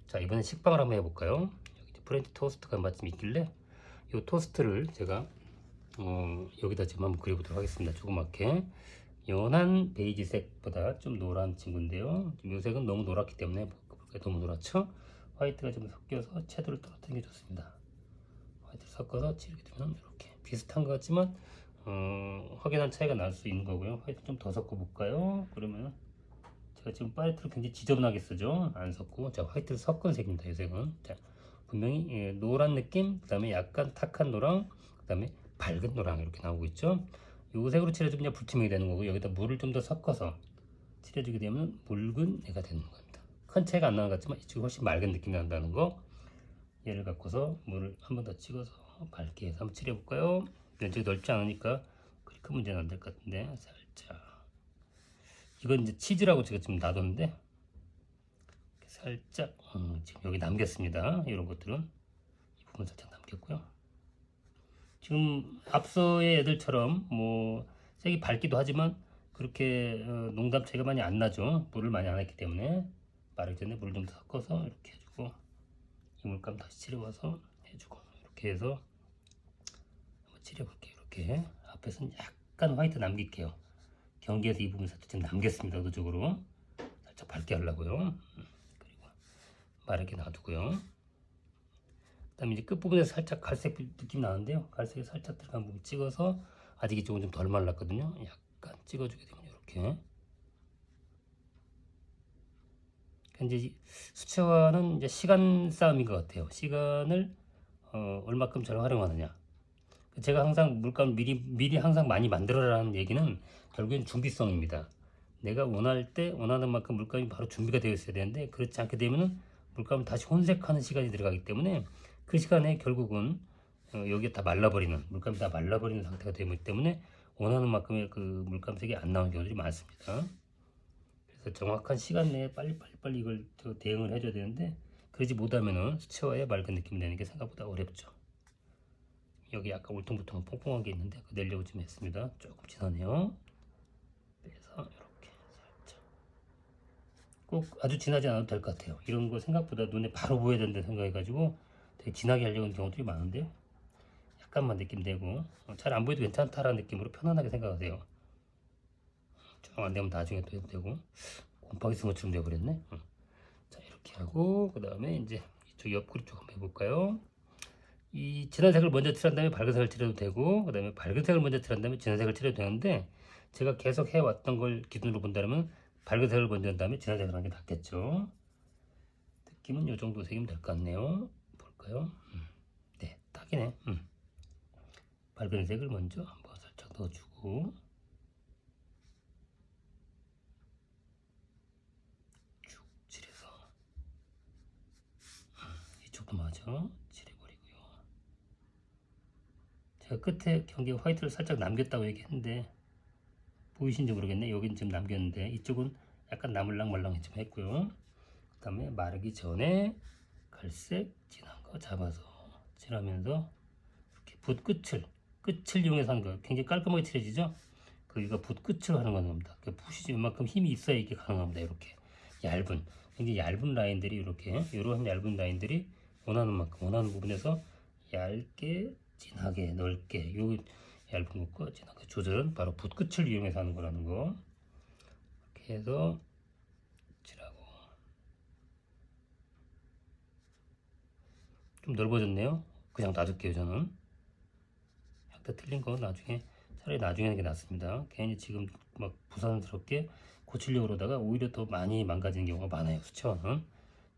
자, 이번엔 식빵을 한번 해볼까요? 여기 프렌치 토스트가 마침 있길래 이 토스트를 제가 여기다 지금 한번 그려보도록 하겠습니다. 조그맣게 연한 베이지색보다 좀 노란 친구인데요. 지금 이 색은 너무 노랗기 때문에 너무 노랗죠? 화이트가 좀 섞여서 채도를 떨어뜨리는 게 좋습니다. 화이트를 섞어서 칠하게 되면 이렇게 비슷한 것 같지만 확연한 차이가 날 수 있는 거고요. 화이트 좀 더 섞어 볼까요? 그러면 제가 지금 팔레트를 굉장히 지저분하게 쓰죠. 안 섞고 자, 화이트를 섞은 색입니다. 이 색은 자, 분명히 노란 느낌, 그 다음에 약간 탁한 노랑, 그 다음에 밝은 노랑 이렇게 나오고 있죠. 이 색으로 칠해주면 불투명이 되는 거고, 여기다 물을 좀 더 섞어서 칠해주게 되면 묽은 애가 되는 겁니다. 큰 차이가 안 나는 것 같지만 이쪽이 훨씬 맑은 느낌이 난다는 거. 얘를 갖고서 물을 한 번 더 찍어서 밝게 해서 한번 칠해볼까요? 면적이 넓지 않으니까 그리 큰 문제는 안 될 것 같은데 살짝. 이건 이제 치즈라고 제가 지금 놔뒀는데 살짝 지금 여기 남겼습니다. 이런 것들은 이 부분 살짝 남겼고요. 지금 앞서의 애들처럼 뭐 색이 밝기도 하지만 그렇게 농담 차이가 많이 안 나죠. 물을 많이 안 했기 때문에 마르기 전에 물을 좀 섞어서 이렇게 해주고 이 물감 다시 칠해와서 해주고 이렇게 해서 한번 칠해볼게요. 이렇게 앞에서는 약간 화이트 남길게요. 경계에서 이 부분 살짝 좀 남겼습니다. 의도적으로 살짝 밝게 하려고요. 그리고 마르게 놔두고요. 그 다음에 이제 끝부분에서 살짝 갈색 느낌 나는데요. 갈색이 살짝 들어간 부분 찍어서 아직 이쪽은 좀 덜 말랐거든요. 약간 찍어주게 되면 이렇게. 이제 수채화는 이제 시간 싸움인 것 같아요. 시간을 얼마큼 잘 활용하느냐. 제가 항상 물감을 미리 항상 많이 만들어라는 얘기는 결국엔 준비성입니다. 내가 원할 때 원하는 만큼 물감이 바로 준비가 되어 있어야 되는데 그렇지 않게 되면은 물감을 다시 혼색하는 시간이 들어가기 때문에 그 시간에 결국은 여기에 다 말라버리는 물감이 다 말라버리는 상태가 되기 때문에 원하는 만큼의 그 물감색이 안 나오는 경우들이 많습니다. 그래서 정확한 시간 내에 빨리 이걸 대응을 해줘야 되는데 그러지 못하면은 수채화의 맑은 느낌이 내는 게 생각보다 어렵죠. 여기 약간 울퉁불퉁 퐁퐁한 게 있는데 그거 내려고 좀 했습니다. 조금 진하네요. 그래서 이렇게 살짝 꼭 아주 진하지 않아도 될 것 같아요. 이런 거 생각보다 눈에 바로 보여야 된다 생각해가지고 되게 진하게 하려고 하는 경우들이 많은데요. 약간만 느낌 내고 잘 안 보여도 괜찮다라는 느낌으로 편안하게 생각하세요. 좀 안 되면 나중에 또 해도 되고 곰팡이 쓴 것처럼 되어버렸네. 자, 이렇게 하고 그 다음에 이제 이쪽 옆구리 쪽 한번 해볼까요? 이 진한 색을 먼저 칠한 다음에 밝은 색을 칠해도 되고 그 다음에 밝은 색을 먼저 칠한 다음에 진한 색을 칠해도 되는데 제가 계속 해왔던 걸 기준으로 본다면 밝은 색을 먼저 한 다음에 진한 색을 하는 게 낫겠죠. 느낌은 이 정도 색이면 될 것 같네요. 볼까요? 네, 딱이네. 밝은 색을 먼저 한번 살짝 넣어주고 쭉 칠해서 이쪽도 마저 칠해버리고요. 제가 끝에 경계 화이트를 살짝 남겼다고 얘기했는데 보이신지 모르겠네. 여긴 지금 남겼는데 이쪽은 약간 나물랑말랑 좀 했고요. 그 다음에 마르기 전에 갈색 진한 거 잡아서 칠하면서 이렇게 끝을 이용해서 하는 거예요. 굉장히 깔끔하게 칠해지죠. 그러니까 붓끝을 하는 겁니다. 그 붓이 이만큼 힘이 있어야 이게 가능합니다. 이렇게 얇은 굉장히 얇은 라인들이 이렇게 이런 얇은 라인들이 원하는 만큼 원하는 부분에서 얇게 진하게 넓게 요 얇은 것과 진하게 조절은 바로 붓끝을 이용해서 하는 거라는 거. 이렇게 해서 칠하고 좀 넓어졌네요. 그냥 놔둘게요. 저는 약간 틀린 거 나중에 차라리 나중에 하는 게 낫습니다. 괜히 지금 막 부산스럽게 고치려고 그러다가 오히려 더 많이 망가지는 경우가 많아요. 수채화는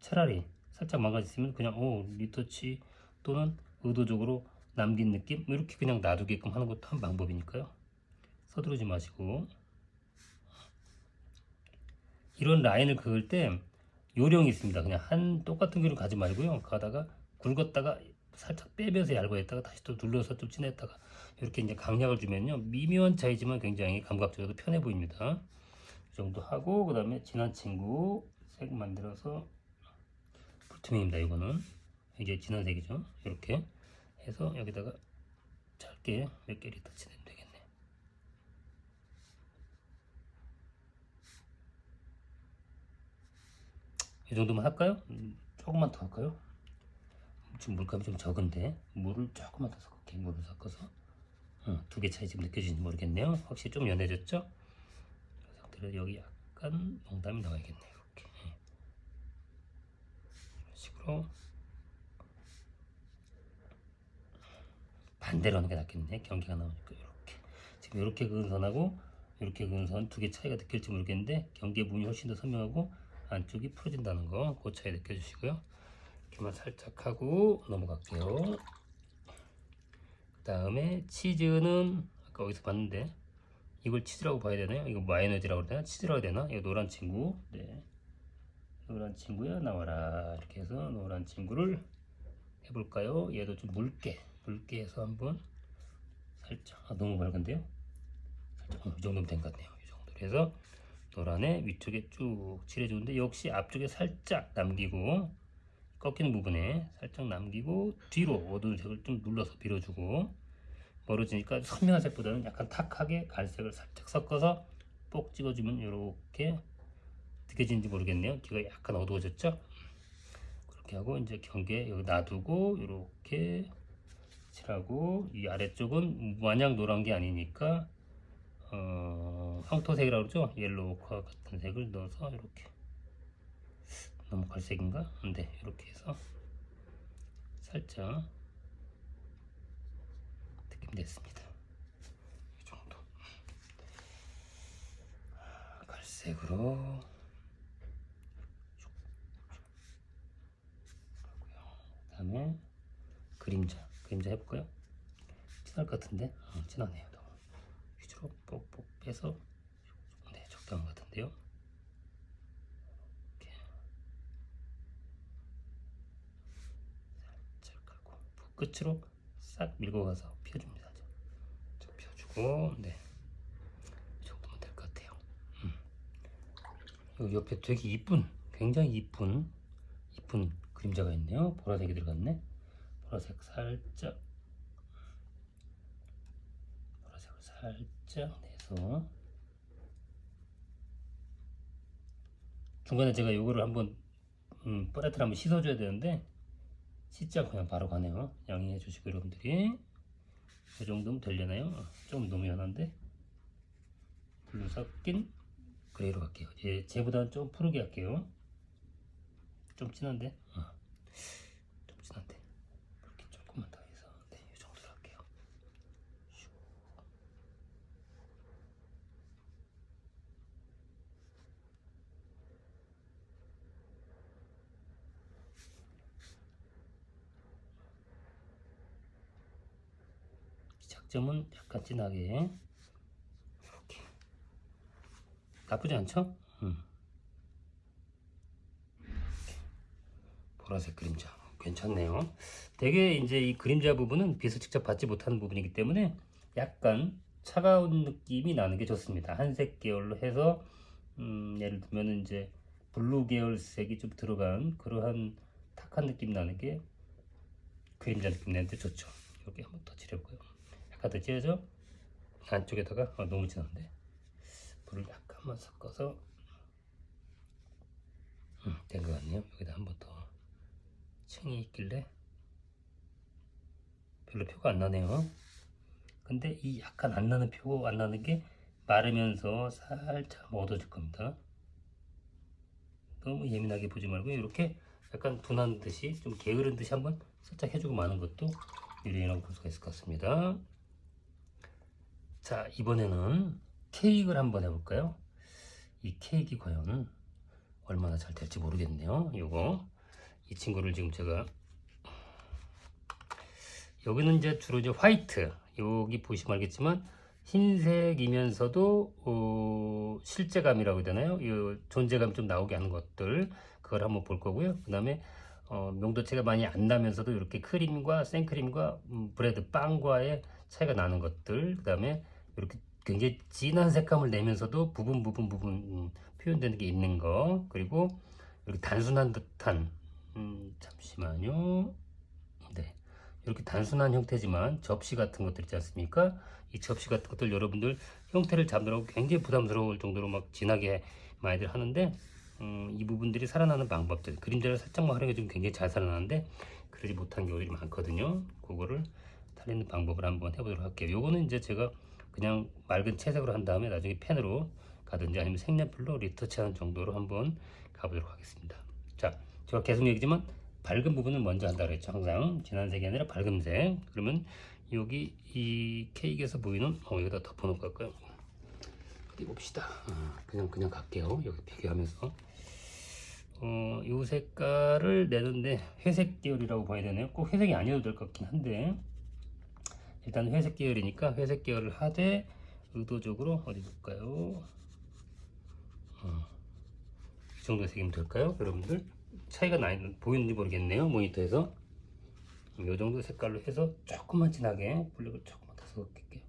차라리 살짝 망가졌으면 그냥 리터치 또는 의도적으로 남긴 느낌 이렇게 그냥 놔두게끔 하는 것도 한 방법이니까요. 서두르지 마시고 이런 라인을 그을 때 요령이 있습니다. 그냥 한 똑같은 길을 가지 말고요. 가다가 굵었다가 살짝 빼면서 얇아했다가 다시 또 눌러서 좀 진했다가 이렇게 이제 강약을 주면요. 미묘한 차이지만 굉장히 감각적으로 편해 보입니다. 이 정도 하고 그 다음에 진한 친구 색 만들어서 불투명입니다. 이거는 이제 진한 색이죠. 이렇게 해서 여기다가 짧게 몇 개를 더 칠해면 되겠네. 이 정도만 할까요? 조금만 더 할까요? 지금 물감이 좀 적은데 물을 조금만 더 섞을게. 물을 섞어서 두 개 차이 지금 느껴지는지 모르겠네요. 확실히 좀 연해졌죠? 그 상태로 여기 약간 농담이 나와야겠네요. 이렇게 이런 식으로 반대로 하는 게 낫겠네. 경계가 나오니까 이렇게 지금 이렇게 그은 선하고 이렇게 그은 선 두 개 차이가 느낄지 모르겠는데 경계 부분이 훨씬 더 선명하고 안쪽이 풀어진다는 거 그 차이 느껴주시고요. 이렇게만 살짝 하고 넘어갈게요. 그 다음에 치즈는 아까 어디서 봤는데 이걸 치즈라고 봐야 되나요? 이거 마요네즈라고 해야 되나? 치즈라고 해야 되나? 이 노란 친구. 네. 노란 친구야 나와라. 이렇게 해서 노란 친구를 해볼까요? 얘도 좀 묽게 해서 한번 살짝 너무 밝은데요? 살짝 이 정도면 된 것 같네요. 이 정도로 해서 노란에 위쪽에 쭉 칠해주는데 역시 앞쪽에 살짝 남기고 꺾이는 부분에 살짝 남기고 뒤로 어두운 색을 좀 눌러서 밀어주고 멀어지니까 선명한 색보다는 약간 탁하게 갈색을 살짝 섞어서 뽁 찍어주면 이렇게 느껴지는지 모르겠네요. 뒤가 약간 어두워졌죠? 그렇게 하고 이제 경계 여기 놔두고 이렇게 칠하고 이 아래쪽은 마냥 노란 게 아니니까 황토색이라고 그러죠? 옐로우과 같은 색을 넣어서 이렇게 너무 갈색인가? 네, 이렇게 해서 살짝 느낌 냈습니다. 이 정도 갈색으로 그 다음에 그림자 해볼까요? 진할 것 같은데? 진하네요. 너무 위주로 뽁뽁 빼서 네, 적당한 것 같은데요. 이렇게 살짝 하고 끝으로 싹 밀고 가서 펴줍니다. 좀 펴주고 네, 이 정도면 될 것 같아요. 요 옆에 되게 굉장히 이쁜 그림자가 있네요. 보라색이 들어갔네. 보라색을 살짝 내서 중간에 제가 요거를 한번 palette 한번 씻어줘야 되는데 씻지 않고 그냥 바로 가네요. 양해해 주시고 여러분들이 이 정도면 되려나요? 좀 너무 연한데 블루 섞인 그레이로 갈게요. 쟤보다는 좀 푸르게 할게요. 좀 진한데? 좀 진한데 이렇게 조금만 더 해서 네, 이 정도로 할게요. 시작점은 약간 진하게 이렇게 나쁘지 않죠? 보라색 그림자 괜찮네요. 되게 이제 이 그림자 부분은 빛을 직접 받지 못하는 부분이기 때문에 약간 차가운 느낌이 나는 게 좋습니다. 한색 계열로 해서 예를 들면 이제 블루 계열 색이 좀 들어간 그러한 탁한 느낌 나는 게 그림자 느낌 내는데 좋죠. 여기 한번 더 칠해볼까요? 약간 더 칠해줘. 안쪽에다가 너무 진한데 불을 약간만 섞어서 된 것 같네요. 여기다 한번 더 층이 있길래 별로 표가 안 나네요. 근데 이 약간 안 나는 표 안 나는 게 마르면서 살짝 어두워질 겁니다. 너무 예민하게 보지 말고 이렇게 약간 둔한 듯이 좀 게으른 듯이 한번 살짝 해주고 마는 것도 유리라고 볼 수가 있을 것 같습니다. 자, 이번에는 케이크를 한번 해볼까요? 이 케이크 과연 얼마나 잘 될지 모르겠네요. 이 친구를 지금 제가 여기는 이제 주로 이제 화이트, 여기 보시면 알겠지만 흰색이면서도 실제감이라고 해야 되나요? 이 존재감 좀 나오게 하는 것들 그걸 한번 볼 거고요. 그 다음에 명도체가 많이 안 나면서도 이렇게 크림과 생크림과 브레드 빵과의 차이가 나는 것들, 그 다음에 이렇게 굉장히 진한 색감을 내면서도 부분 표현되는 게 있는 거, 그리고 이렇게 단순한 듯한 잠시만요. 네, 이렇게 단순한 형태지만 접시 같은 것들 있지 않습니까? 이 접시 같은 것들 여러분들 형태를 잡느라고 굉장히 부담스러울 정도로 막 진하게 많이들 하는데 이 부분들이 살아나는 방법들, 그림자를 살짝만 활용해 주면 굉장히 잘 살아나는데 그러지 못한 경우들이 많거든요. 그거를 살리는 방법을 한번 해보도록 할게요. 요거는 이제 제가 그냥 맑은 채색으로 한 다음에 나중에 펜으로 가든지 아니면 색연필로 리터치하는 정도로 한번 가보도록 하겠습니다. 자, 제가 계속 얘기지만 밝은 부분을 먼저 한다 그랬죠. 항상 진한 색이 아니라 밝은 색. 그러면 여기 이 케이크에서 보이는 여기다 덮어놓고 갈까요? 어디 봅시다. 그냥 갈게요. 여기 비교하면서 이 색깔을 내는데 회색 계열이라고 봐야 되네요. 꼭 회색이 아니어도 될 것 같긴 한데 일단 회색 계열이니까 회색 계열을 하되 의도적으로 어디 볼까요? 이 정도 색이면 될까요? 여러분들 차이가 보이는지 모르겠네요. 모니터에서 이 정도 색깔로 해서 조금만 진하게 블랙을 조금만 더 섞을게요.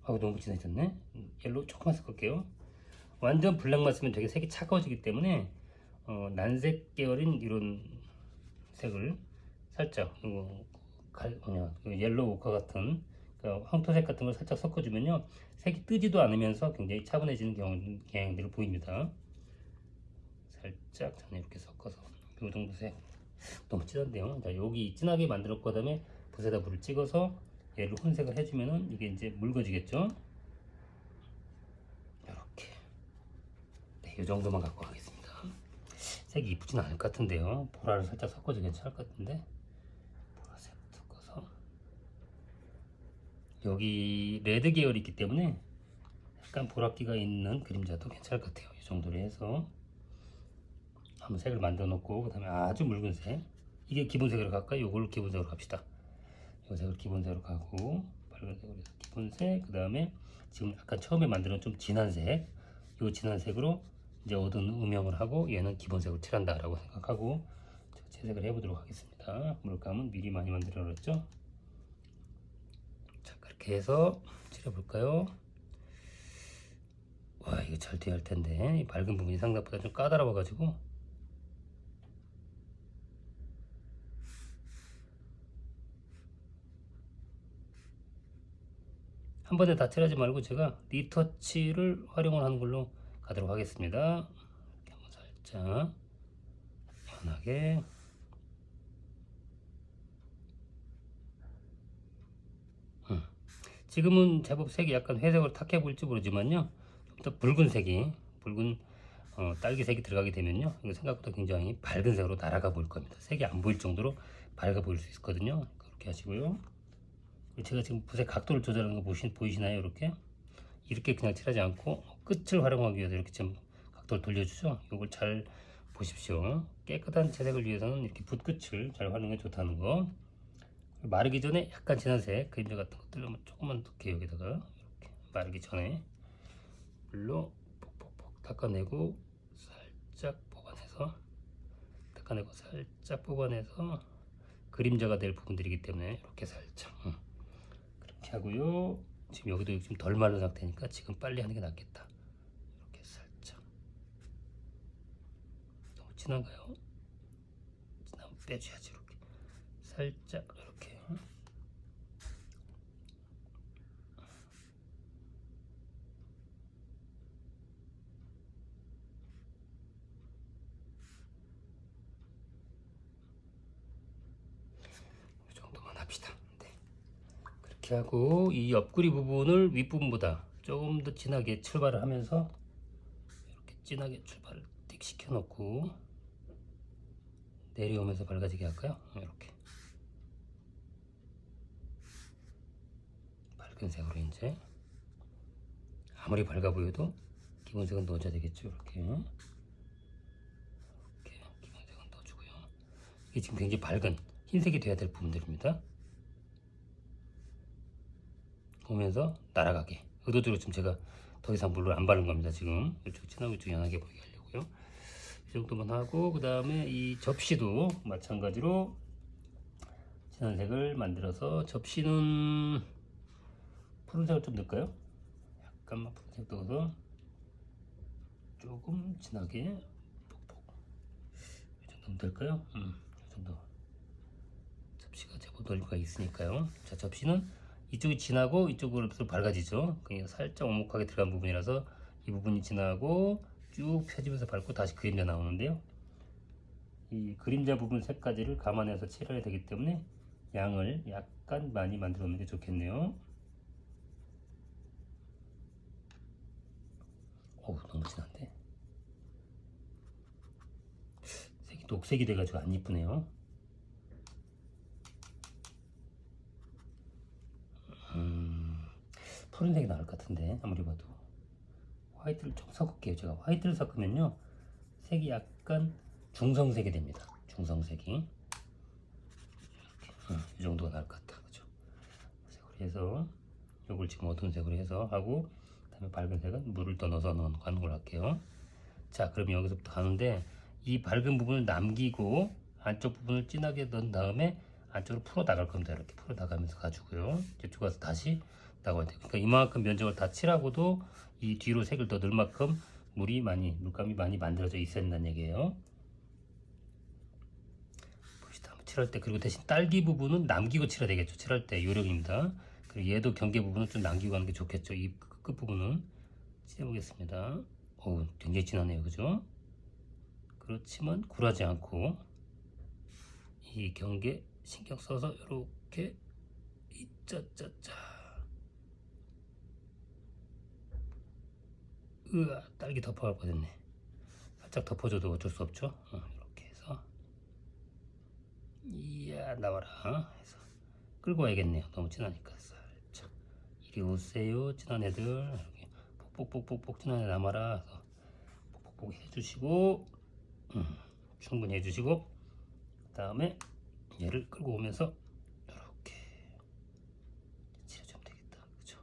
너무 진해졌네. 옐로우 조금만 섞을게요. 완전 블랙만 쓰면 되게 색이 차가워지기 때문에 난색 계열인 이런 색을 살짝 옐로우 오카 같은 황토색 같은 걸 살짝 섞어주면요 색이 뜨지도 않으면서 굉장히 차분해지는 경향들을 보입니다. 살짝 저는 이렇게 섞어서 이 정도 색 너무 진한데요. 자, 여기 진하게 만들었고 그다음에 붓에다 물을 찍어서 얘를 혼색을 해주면은 이게 이제 묽어지겠죠. 이렇게 이 정도만 갖고 가겠습니다. 색이 이쁘진 않을 것 같은데요. 보라를 살짝 섞어도 괜찮을 것 같은데 보라색 섞어서 여기 레드 계열이 있기 때문에 약간 보랏기가 있는 그림자도 괜찮을 것 같아요. 이 정도로 해서 한번 색을 만들어 놓고 그 다음에 아주 묽은 색 이게 기본색으로 갈까요? 이걸 기본색으로 갑시다. 이 색을 기본색으로 가고 빨간색으로 해서 기본색 그 다음에 지금 약간 처음에 만들어 좀 진한 색 이 진한 색으로 이제 얻은 음영을 하고 얘는 기본색으로 칠한다 라고 생각하고 채색을 해보도록 하겠습니다. 물감은 미리 많이 만들어 놨죠. 자, 그렇게 해서 칠해볼까요? 와, 이거 잘 돼야 할 텐데 이 밝은 부분이 생각보다 좀 까다로워 가지고 한 번에 다 칠하지 말고 제가 리터치를 활용을 하는 걸로 가도록 하겠습니다. 이렇게 한번 살짝 편하게 지금은 제법 색이 약간 회색으로 탁해 보일지 모르지만요 좀 더 붉은색이 붉은 딸기색이 들어가게 되면요 이거 생각보다 굉장히 밝은 색으로 날아가 보일 겁니다. 색이 안 보일 정도로 밝아 보일 수 있거든요. 그렇게 하시고요. 제가 지금 붓의 각도를 조절하는 거 보이시나요? 이렇게 그냥 칠하지 않고 끝을 활용하기 위해서 이렇게 좀 각도를 돌려주죠. 이걸 잘 보십시오. 깨끗한 채색을 위해서는 이렇게 붓 끝을 잘 활용해 좋다는 거. 마르기 전에 약간 진한 색 그림자 같은 것들 한번 조금만 넣게 여기다가 이렇게 마르기 전에 물로 pokapoka 닦아내고 살짝 뽑아내서 그림자가 될 부분들이기 때문에 이렇게 살짝 그렇게 하고요. 지금 여기도 지금 덜 마른 상태니까 지금 빨리 하는 게 낫겠다. 이렇게 살짝 너무 진한가요? 진하면 빼줘야지. 이렇게 살짝 이렇게 이 정도만 합시다. 네. 그렇게 하고 이 옆구리 부분을 윗부분보다 조금 더 진하게 출발을 하면서 이렇게 진하게 출발을 띡 시켜 놓고 내려오면서 밝아지게 할까요? 이렇게 밝은 색으로 이제 아무리 밝아 보여도 기본색은 넣어줘야 되겠죠. 이렇게 기본색은 넣어주고요. 이게 지금 굉장히 밝은 흰색이 돼야 될 부분들입니다. 오면서 날아가게 의도적으로 지금 제가 더 이상 물을 안 바른 겁니다. 지금 이쪽 진하고 이쪽 연하게 보이게 하려고요. 이 정도만 하고 그 다음에 이 접시도 마찬가지로 진한 색을 만들어서 접시는 푸른색을 좀 넣을까요? 약간만 푸른색 넣어서 조금 진하게 톡톡 이 정도면 될까요? 이 정도 접시가 제법 넓이가 있으니까요. 자, 접시는 이쪽이 진하고 이쪽으로 밝아지죠. 그냥 살짝 오목하게 들어간 부분이라서 이 부분이 진하고 쭉 펴지면서 밟고 다시 그림자 나오는데요. 이 그림자 부분 색까지를 감안해서 칠해야 되기 때문에 양을 약간 많이 만들어 놓는 게 좋겠네요. 어우, 너무 진한데? 색이 녹색이 돼가지고 안 이쁘네요. 푸른색이 나을 것 같은데 아무리 봐도 화이트를 좀 섞을게요. 제가 화이트를 섞으면요 색이 약간 중성색이 됩니다. 중성색이 이 정도가 나을 것 같다. 그죠? 그래서 요걸 지금 어두운 색으로 해서 하고, 그다음에 밝은 색은 물을 더 넣어서 가는 걸로 할게요. 자, 그럼 여기서부터 가는데 이 밝은 부분을 남기고 안쪽 부분을 진하게 넣은 다음에 안쪽으로 풀어 나갈 겁니다. 이렇게 풀어 나가면서 가지고요. 이쪽 가서 다시 나가야 돼요. 그러니까 이만큼 면적을 다 칠하고도 이 뒤로 색을 더 넣을 만큼 물감이 많이 만들어져 있어야 된다는 얘기예요. 봅시다. 칠할 때, 그리고 대신 딸기 부분은 남기고 칠해야 되겠죠. 칠할 때 요령입니다. 그리고 얘도 경계 부분은 좀 남기고 하는 게 좋겠죠. 이 끝 부분은 칠해보겠습니다. 어우, 굉장히 진하네요. 그죠? 그렇지만 굴하지 않고 이 경계 신경 써서 이렇게 이짜짜짜. 으아, 딸기 덮어갈 뻔했네. 살짝 덮어줘도 어쩔 수 없죠. 이렇게 해서 이야 나와라 해서 끌고 와야겠네요. 너무 진하니까. 살짝 이리 오세요 진한 애들. 이렇게 뽁뽁뽁뽁 진한 애 남아라 해서 뽁뽁뽁 해주시고, 충분히 해주시고, 그 다음에 얘를 끌고 오면서 이렇게 칠해주면 되겠다. 그죠?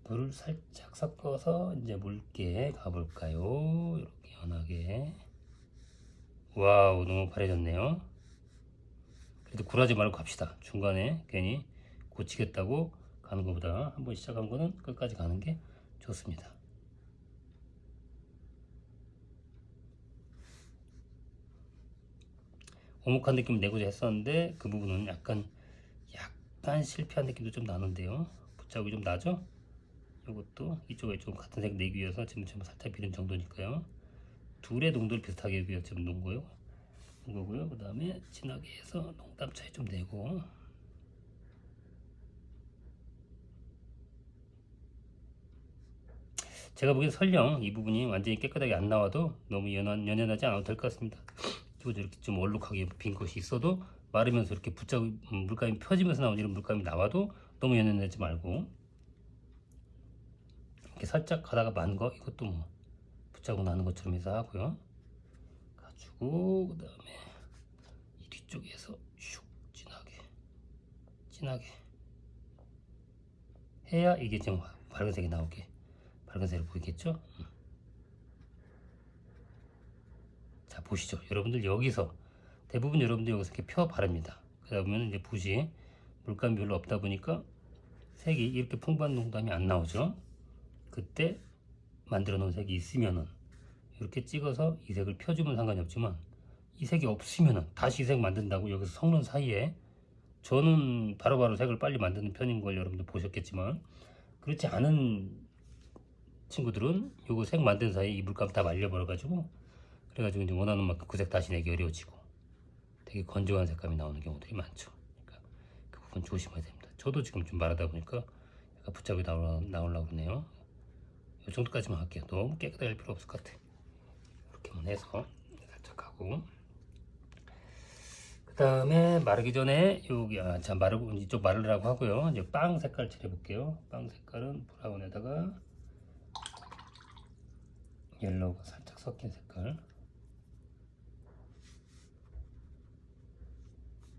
물을 살짝 섞어서 이제 물기에 가볼까요? 이렇게 연하게. 와우, 너무 바래졌네요. 그래도 굴하지 말고 갑시다. 중간에 괜히 고치겠다고 가는 것보다 한번 시작한 거는 끝까지 가는 게 좋습니다. 오목한 느낌 내고자 했었는데 그 부분은 약간 실패한 느낌도 좀 나는데요. 붙자국이 좀 나죠? 이것도 이쪽에 좀 같은 색 내기 위해서 지금 살짝 비른 정도니까요. 둘의 농도를 비슷하게 하기 위해서 지금 놓은 거고요. 그 다음에 진하게 해서 농담 차이 좀 내고, 제가 보기엔 설령 이 부분이 완전히 깨끗하게 안 나와도 너무 연연하지 않아도 될 것 같습니다. 그리고 이렇게 좀 얼룩하게 빈 곳이 있어도 마르면서 이렇게 붙자국 물감이 펴지면서 나오는 이런 물감이 나와도 너무 연연하지 말고, 이렇게 살짝 가다가 만 거 이것도 뭐 붙자국 나는 것처럼 해서 하고요. 가지고 그 다음에 이 뒤쪽에서 슉 진하게 해야 이게 좀 밝은색이 나오게, 밝은색으로 보이겠죠? 자, 보시죠. 여러분들 여기서 대부분 여러분들 여기서 이렇게 펴 바릅니다. 그러다 보면 이제 붓이 물감이 별로 없다 보니까 색이 이렇게 풍부한 농담이 안 나오죠. 그때 만들어 놓은 색이 있으면은 이렇게 찍어서 이 색을 펴주면 상관이 없지만, 이 색이 없으면은 다시 이 색 만든다고 여기서 섞는 사이에, 저는 바로바로 색을 빨리 만드는 편인 걸 여러분들 보셨겠지만, 그렇지 않은 친구들은 요거 색 만든 사이에 이 물감 다 말려버려 가지고, 그래가지고 이제 원하는 만큼 그 색 다시 내기 어려워지고 되게 건조한 색감이 나오는 경우들이 많죠. 그러니까 그 부분 조심해야 됩니다. 저도 지금 좀 말하다 보니까 약간 붙잡이 나오려고 그러네요. 이 정도까지만 할게요. 너무 깨끗하게 할 필요 없을 것 같아. 이렇게만 해서 살짝 하고, 그 다음에 마르기 전에 여기 자 마르고 이쪽 마르라고 하고요. 이제 빵 색깔 칠해볼게요. 빵 색깔은 브라운에다가 옐로우가 살짝 섞인 색깔,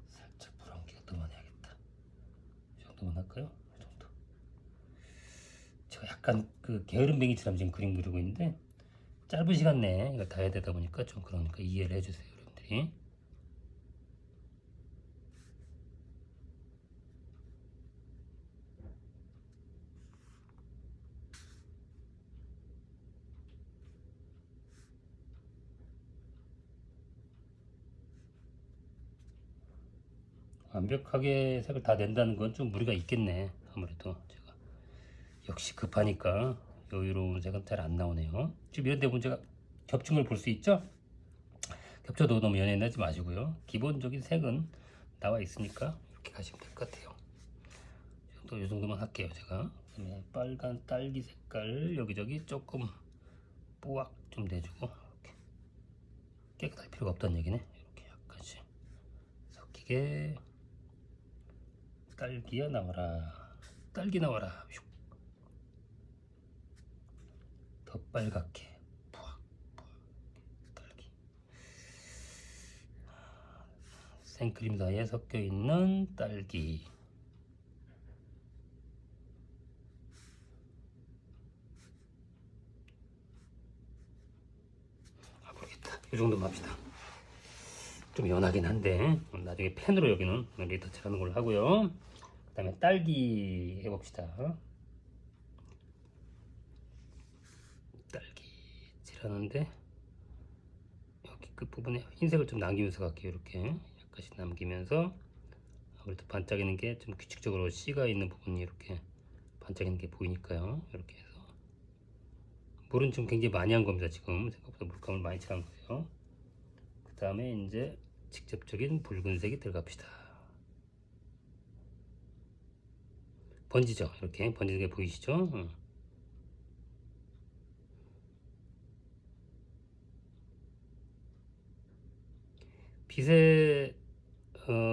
살짝 브라운기가 더 많이 하겠다. 이 정도만 할까요? 이 정도. 제가 약간 그 게으름뱅이처럼 지금 그림 그리고 있는데 짧은 시간 내에 이걸 다 해야 되다 보니까 좀 그러니까 이해를 해주세요, 여러분들이. 완벽하게 색을 다 낸다는 건 좀 무리가 있겠네. 아무래도 제가 역시 급하니까 여유로운 색은 잘 안 나오네요. 지금 이런 데 문제가 겹친 걸 볼 수 있죠? 겹쳐도 너무 연연하지 마시고요. 기본적인 색은 나와 있으니까 이렇게 가시면 될 것 같아요. 이 정도만 할게요. 제가 그다음에 빨간 딸기 색깔 여기저기 조금 뽀악 좀 내주고, 이렇게 깨끗할 필요가 없다는 얘기네. 이렇게 약간씩 섞이게. 딸기야 나와라, 딸기 나와라. 슉. 더 빨갛게 푸악, 푸악. 딸기 생크림 사이에 섞여 있는 딸기. 모르겠다. 이 정도만 합시다. 좀 연하긴 한데 나중에 펜으로 여기는 리터치라는 걸로 하고요. 그 다음에 딸기 해봅시다. 딸기 칠하는데 여기 끝부분에 흰색을 좀 남기면서 갈게요. 이렇게 약간씩 남기면서 아무래도 반짝이는 게 좀 규칙적으로 C가 있는 부분이 이렇게 반짝이는 게 보이니까요. 이렇게 해서 물은 좀 굉장히 많이 한 겁니다. 지금 생각보다 물감을 많이 칠한 거예요. 그 다음에 이제 직접적인 붉은색이 들어갑시다. 번지죠? 이렇게 번지는 게 보이시죠? 빛의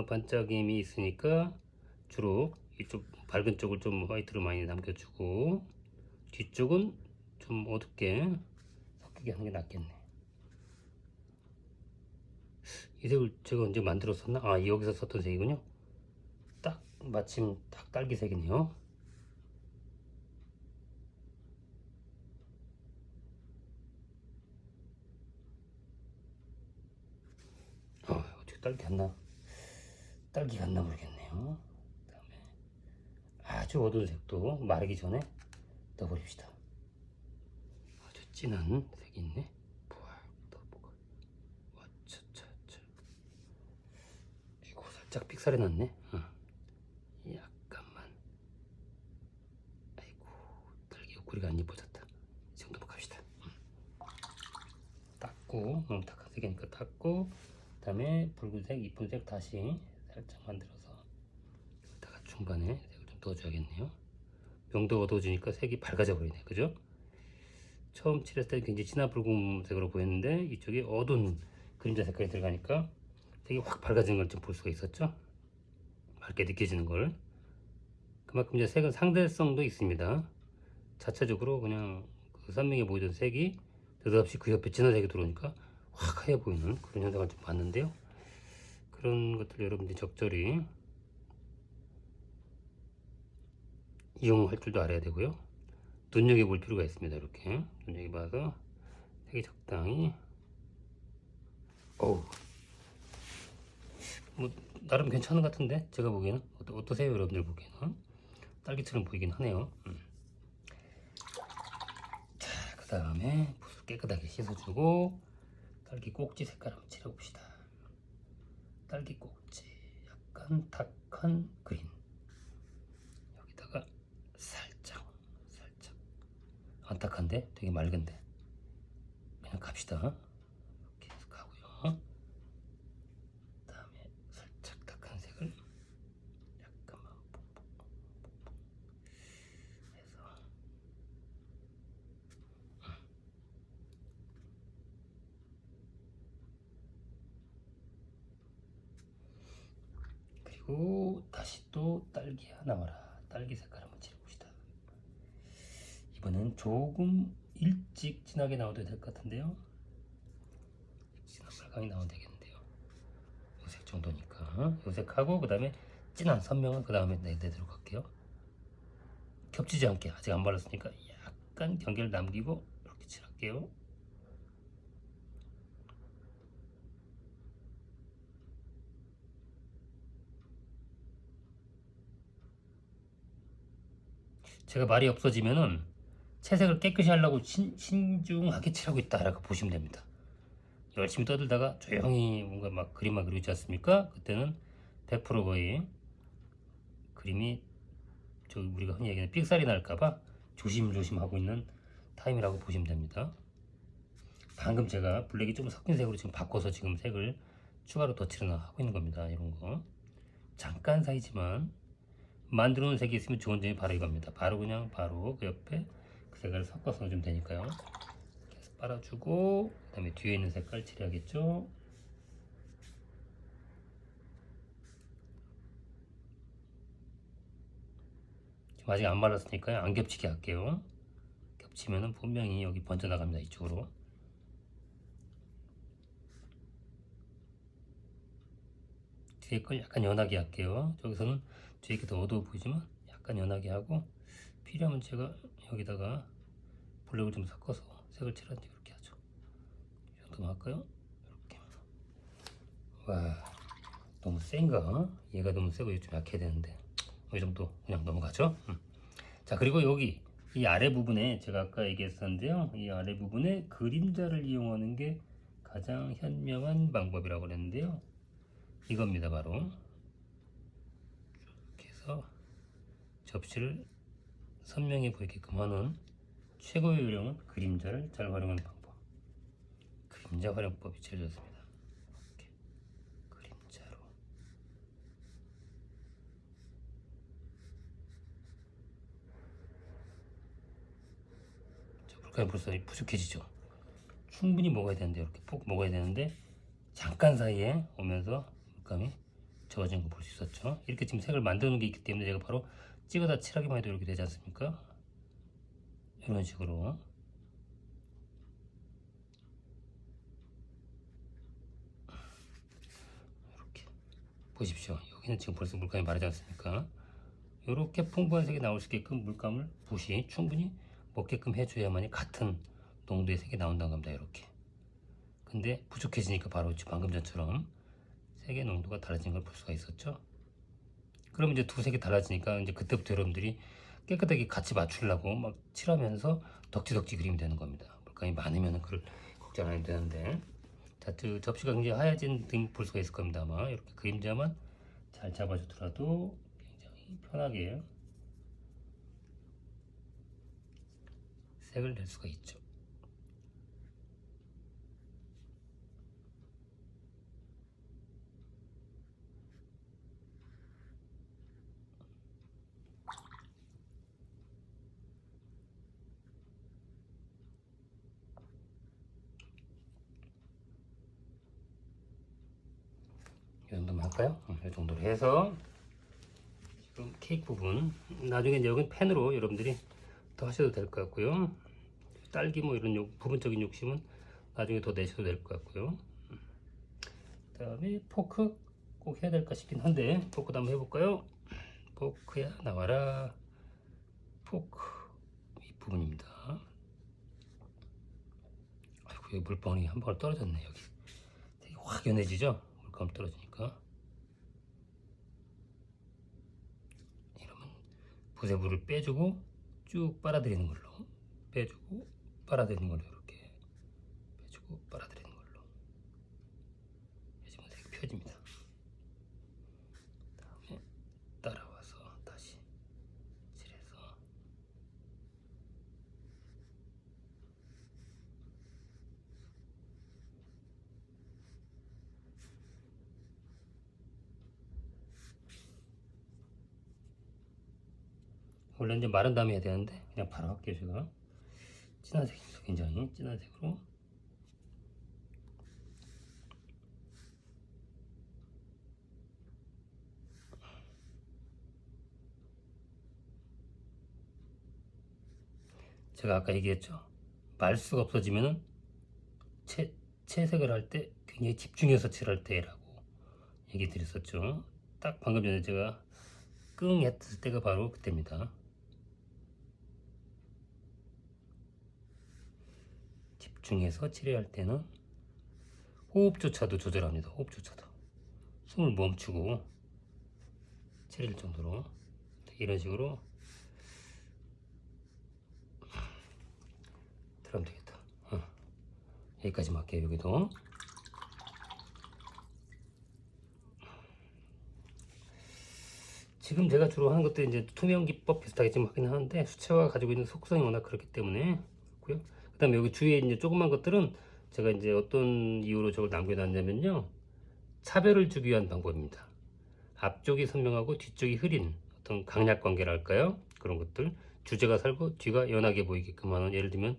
반짝임이 있으니까 주로 이쪽 밝은 쪽을 좀 화이트로 많이 남겨주고 뒤쪽은 좀 어둡게 섞이게 하는 게 낫겠네. 이 색을 제가 언제 만들었었나? 아, 여기서 썼던 색이군요. 딱 마침 딱 딸기색이네요. 어떻게 딸기 같나? 딸기 같나 모르겠네요. 그다음에 아주 어두운 색도 마르기 전에 넣어버립시다. 아주 진한 색이 있네. 부악 넣어보고. 와차차차. 이거 살짝 삑사리 났네. 약간만. 아이고, 딸기 옆구리가 안 예뻐졌다. 이 정도만 갑시다. 닦고, 너무 탁한 색이니까 닦고, 그 다음에 붉은색, 이쁜색 다시 살짝 만들어서 여기다가 중간에 색을 좀 넣어줘야겠네요. 명도 어두워지니까 색이 밝아져 버리네. 그죠? 처음 칠했을 때 굉장히 진한 붉은색으로 보였는데 이쪽에 어두운 그림자 색깔이 들어가니까 색이 확 밝아지는 걸 좀 볼 수가 있었죠. 밝게 느껴지는 걸. 그만큼 이제 색은 상대성도 있습니다. 자체적으로 그냥 그 선명해 보이던 색이 느닷없이 그 옆에 진한 색이 들어오니까 확 하얘 보이는 그런 현상을 좀 봤는데요. 그런 것들 여러분들이 적절히 이용할 줄도 알아야 되고요. 눈여겨볼 필요가 있습니다. 이렇게 눈여겨봐서 색이 적당히. 어우, 뭐 나름 괜찮은 것 같은데 제가 보기에는 어떠세요? 여러분들 보기에는 딸기처럼 보이긴 하네요. 자, 그 다음에 붓을 깨끗하게 씻어주고 딸기 꼭지 색깔 한번 칠해봅시다. 딸기 꼭지 약간 탁한 그린, 여기다가 살짝 안 탁한데 되게 맑은데 그냥 갑시다. 이렇게 해서 가고요. 그 다음에 살짝 탁한 색을 약간만 해서 그리고 다시 또 딸기야 나와라. 딸기 색깔 한번 칠해봅시다. 이번엔 조금 일찍 진하게 나와도 될 것 같은데요. 진한 빨강이 나오면 되겠는데요. 요 색 정도니까 요 색하고 그 다음에 진한 선명한 그 다음에 내도록 할게요. 겹치지 않게 아직 안 발랐으니까 약간 경계를 남기고 이렇게 칠할게요. 제가 말이 없어지면은 채색을 깨끗이 하려고 신중하게 칠하고 있다라고 보시면 됩니다. 열심히 떠들다가 조용히 뭔가 막 그림만 그리지 않습니까? 그때는 100% 거의 그림이 저 우리가 흔히 얘기하는 삑살이 날까봐 조심조심 하고 있는 타임이라고 보시면 됩니다. 방금 제가 블랙이 좀 섞인 색으로 지금 바꿔서 지금 색을 추가로 덧칠을 하고 있는 겁니다. 이런 거 잠깐 사이지만 만들어 놓은 색이 있으면 좋은 점이 바로 이겁니다. 바로 그냥 바로 그 옆에 그 색을 섞어서 넣으면 되니까요. 계속 빨아주고 그 다음에 뒤에 있는 색깔 칠해야겠죠. 지금 아직 안 말랐으니까요. 안 겹치게 할게요. 겹치면은 분명히 여기 번져 나갑니다. 이쪽으로. 뒤에 걸 약간 연하게 할게요. 저기서는 뒤에 게 더 어두워 보이지만 약간 연하게 하고 필요하면 제가 여기다가 블랙을 좀 섞어서 색을 칠하는데 이렇게 하죠. 이 정도만 할까요? 이렇게. 와, 너무 센가? 얘가 너무 세고 좀 약해야 되는데 이 정도 그냥 넘어가죠. 자, 그리고 여기 이 아래 부분에 제가 아까 얘기했었는데요. 이 아래 부분에 그림자를 이용하는 게 가장 현명한 방법이라고 그랬는데요. 이겁니다. 바로 이렇게 해서 접시를 선명해 보이게끔 하는 최고의 요령은 그림자를 잘 활용하는 방법. 그림자 활용법이 제일 좋습니다. 이렇게 그림자로. 자, 물감이 벌써 부족해지죠. 충분히 먹어야 되는데 이렇게 푹 먹어야 되는데 잠깐 사이에 오면서 물감이 적어진 거 볼 수 있었죠. 이렇게 지금 색을 만드는 게 있기 때문에 제가 바로 찍어다 칠하기만 해도 이렇게 되지 않습니까? 이런 식으로 이렇게 보십시오. 여기는 지금 벌써 물감이 마르지 않습니까? 이렇게 풍부한 색이 나올 수 있게끔 물감을 붓이 충분히 먹게끔 해줘야만이 같은 농도의 색이 나온다는 겁니다. 이렇게. 근데 부족해지니까 바로 방금 전처럼 색의 농도가 달라진 걸 볼 수가 있었죠. 그럼 이제 두 색이 달라지니까 이제 그때부터 여러분들이 깨끗하게 같이 맞추려고 막 칠하면서 덕지덕지 그림이 되는 겁니다. 물감이 많으면 그걸 걱정 안 해도 되는데. 자, 접시가 굉장히 하얘진 등 볼 수가 있을 겁니다. 아마 이렇게 그림자만 잘 잡아주더라도 굉장히 편하게 색을 낼 수가 있죠. 이 정도만 할까요? 이 정도로 해서 지금 케이크 부분 나중에 이제 여기 펜으로 여러분들이 더 하셔도 될 것 같고요. 딸기 뭐 이런 부분적인 욕심은 나중에 더 내셔도 될 것 같고요. 그 다음에 포크 꼭 해야 될까 싶긴 한데 포크도 한번 해볼까요? 포크야 나와라. 포크 이 부분입니다. 아이고 여기 물방울이 한 방울 떨어졌네. 여기 되게 확 연해지죠? 물방울 떨어지니까. 이러면 붓에 물을 빼주고 쭉 빨아들이는 걸로 빼주고 빨아들이는 걸로 이렇게 빼주고 빨아들이는 걸로 해주면 되게 펴집니다. 다음에 따라와서 다시 칠해서 원래 이제 마른 다음에 해야 되는데 그냥 바로 할게요. 제가 진한 색입니다. 굉장히 진한 색으로 제가 아까 얘기했죠. 말수가 없어지면은 채색을 할 때 굉장히 집중해서 칠할 때라고 얘기 드렸었죠. 딱 방금 전에 제가 끙 했을 때가 바로 그때입니다. 집중해서 칠해야 할 때는 호흡조차도 조절합니다. 호흡조차도 숨을 멈추고 칠할 정도로 이런 식으로 들어가면 되겠다. 여기까지만 할게요. 여기도 지금 제가 주로 하는 것도 이제 투명 기법 비슷하게 지금 하긴 하는데 수채화가 가지고 있는 속성이 워낙 그렇기 때문에 같고요. 그다음에 여기 주위에 이제 조그만 것들은 제가 이제 어떤 이유로 저걸 남겨놨냐면요, 차별을 주기 위한 방법입니다. 앞쪽이 선명하고 뒤쪽이 흐린 어떤 강약 관계랄까요? 그런 것들, 주제가 살고 뒤가 연하게 보이게끔 하는, 예를 들면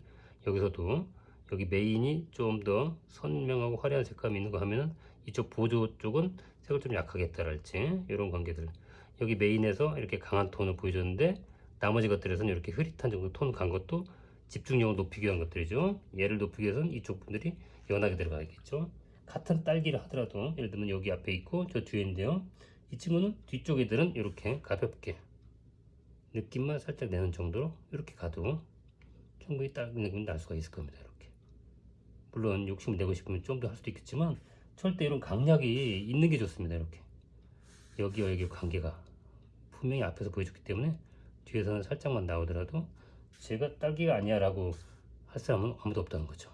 여기서도 여기 메인이 좀 더 선명하고 화려한 색감이 있는 거 하면은 이쪽 보조 쪽은 색을 좀 약하게 했다랄지, 이런 관계들. 여기 메인에서 이렇게 강한 톤을 보여줬는데 나머지 것들에서는 이렇게 흐릿한 정도 톤 간 것도 집중력을 높이기 위한 것들이죠. 얘를 높이기 위해서는 이쪽 분들이 연하게 들어가야겠죠. 같은 딸기를 하더라도 예를 들면 여기 앞에 있고 저 뒤에인데요, 이 친구는 뒤쪽 애들은 이렇게 가볍게 느낌만 살짝 내는 정도로 이렇게 가도 충분히 딸기 느낌이 날 수가 있을 겁니다. 이렇게. 물론 욕심을 내고 싶으면 좀 더 할 수도 있겠지만 절대 이런 강약이 있는 게 좋습니다. 이렇게 여기와 여기 관계가 분명히 앞에서 보여줬기 때문에 뒤에서는 살짝만 나오더라도 제가 딸기가 아니야 라고 할 사람은 아무도 없다는 거죠.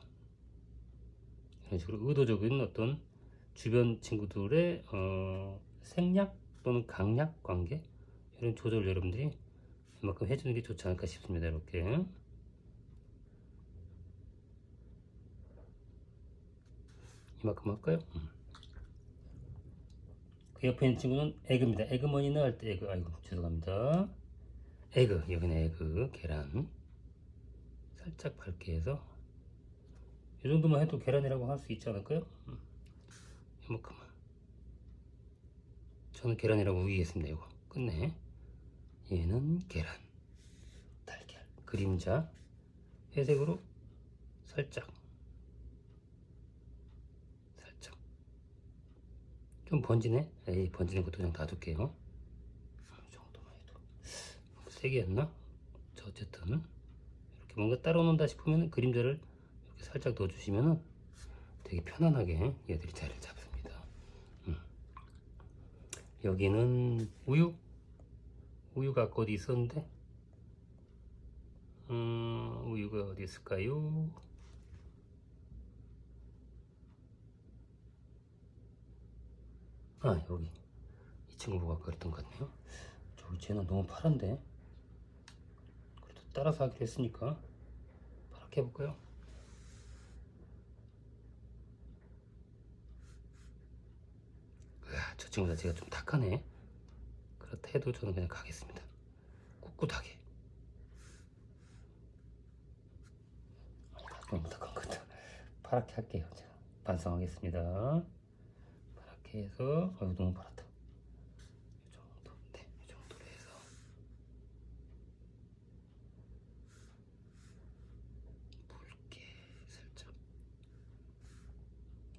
이런 식으로 의도적인 어떤 주변 친구들의 생략 또는 강약 관계, 이런 조절을 여러분들이 이만큼 해주는 게 좋지 않을까 싶습니다. 이렇게 이만큼 할까요? 그 옆에 있는 친구는 에그입니다. 에그머니는 할 때 에그, 아이고 죄송합니다. 에그, 여기는 에그, 계란 살짝 밝게 해서 이 정도만 해도 계란이라고 할 수 있지 않을까요? 이만큼만. 저는 계란이라고 우기겠습니다. 이거 끝내. 얘는 계란, 달걀, 그림자 회색으로 살짝 살짝 좀 번지네. 에이, 번지는 것도 그냥 놔둘게요. 이 정도만 해도 세게 했나? 자, 어쨌든 이렇게 뭔가 따로 논다 싶으면 그림자를 이렇게 살짝 넣어주시면 되게 편안하게 얘들이 자리를 잡습니다. 여기는 우유가 아까 어디 있었는데, 우유가 어디 있을까요? 아, 여기 이 친구 보고 아까 그랬던 것 같네요. 저기 쟤는 너무 파란데, 그래도 따라서 하기로 했으니까 파랗게 해볼까요? 으아, 저 친구가 제가 좀 탁하네. 그렇다 해도 저는 그냥 가겠습니다. 꿋꿋하게. 좀 탁한 것 같아. 파랗게 할게요. 제가 반성하겠습니다. 파랗게 해서, 너무 파랗다. 이 정도, 네, 이 정도로 해서 붉게 살짝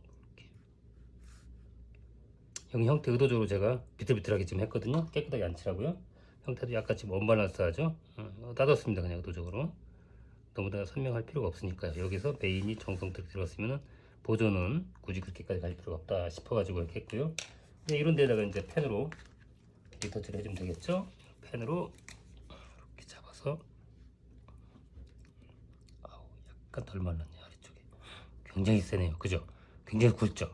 붉게. 여기 형태 의도적으로 제가 비틀비틀하게 지금 했거든요. 깨끗하게 안 칠하고요. 형태도 약간 지금 언밸런스하죠. 놔뒀습니다. 그냥 의도적으로. 너무나 설명할 필요가 없으니까요. 여기서 메인이 정성스럽게 들어갔으면 보조는 굳이 그렇게까지 갈 필요가 없다 싶어가지고 이렇게 했고요. 근데 이런 데다가 이제 펜으로 리터치를 해주면 되겠죠. 펜으로 이렇게 잡아서, 아우, 약간 덜 말랐네요. 아래쪽에 굉장히 세네요. 그죠? 굉장히 굵죠.